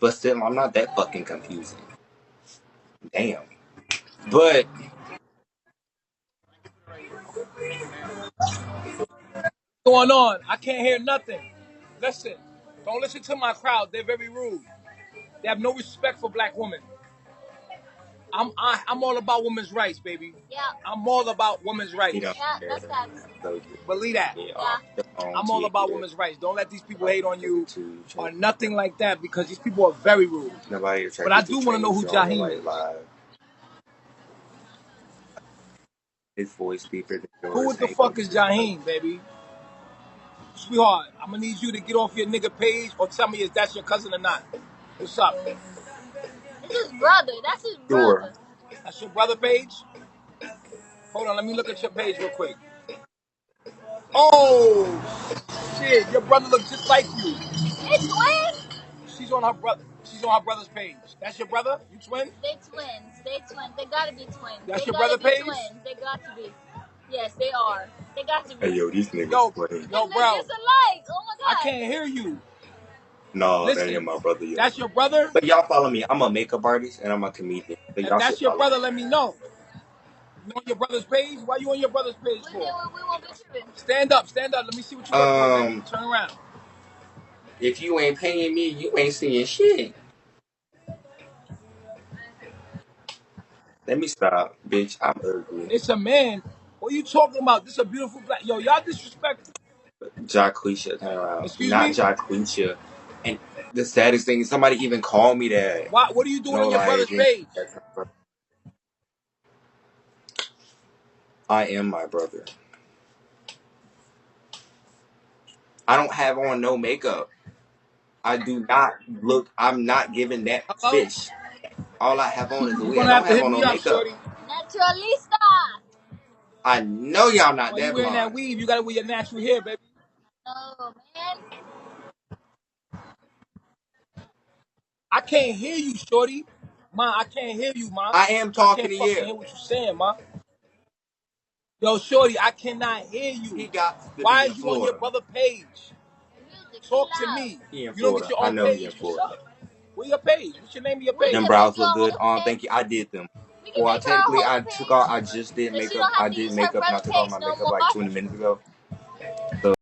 But still, I'm not that fucking confusing. Damn. But Going on? I can't hear nothing. Listen, don't listen to my crowd. They're very rude. They have no respect for black women. I'm all about women's rights, baby. Yeah. I'm all about women's he rights. don't Yeah, care. that's facts. So Believe that. get off Yeah. the phone, I'm all about cheater. women's rights. Don't let these people hate on you To or change. nothing like that because these people are very rude. Nobody But I attracted to do want to know change who on the Jaheim right is. live. His voice deeper than Who yours. the Ain't no fuck is different. Jaheim, baby? Sweetheart, I'm gonna need you to get off your nigga page or tell me if that's your cousin or not. What's up? It's his brother. That's his Sure. brother. That's your brother page? Hold on, let me look at your page real quick. Oh shit, your brother looks just like you. They twins? She's on her brother. She's on her brother's page. That's your brother? You twin? They twins. They twins. They gotta be twins. That's They your gotta brother be page? twins. They got to be. Yes, they are. They got to Hey be. yo, these niggas Yo, playing. They yo, look bro. just alike. Oh my I god. can't hear you. No, that ain't Listen, my brother, yo. that's your brother? But y'all follow me. I'm a makeup artist and I'm a comedian. So If y'all should that's your follow me. brother, let me know. You on your brother's page? Why you on your brother's page We for? we won't be tripping. Stand up, stand up. Let me see what you working with, baby. Turn around. If you ain't paying me, you ain't seeing shit. Let me stop, bitch. I'm ugly. It's a man. What are you talking about? This is a beautiful black. Yo, y'all disrespectful. Jacqueisha, turn around. Excuse Not me? Jacqueisha. And the saddest thing is somebody even called me that. Why? What are you doing No, on your like, brother's page? I am my brother. I don't have on no makeup. I do not look. I'm not giving that Hello? fish. All I have on is a You're wig. I gonna don't have to have hit on me no up, makeup. shorty. Naturalista. I know y'all not Why you that wearing that blind. weave? You gotta wear your natural hair, baby. Oh man. I can't hear you, shorty. Ma, I can't hear you, ma. I am I talking can't to fucking you. hear what you're saying, ma. Yo, shorty, I cannot hear you. He got to be Why in is you on your Florida. brother page? The music too Talk to loud. me. He in You don't get Florida. your I own know he in page? What's Florida. up? Where your page? What's your name of your We page? Them can make brows her look a good. homepage. Thank you. I did them. We can Well, make her a technically, homepage. I just did So she makeup. don't I have to did use her makeup and I brother's took off page my no makeup more. like 20 minutes ago.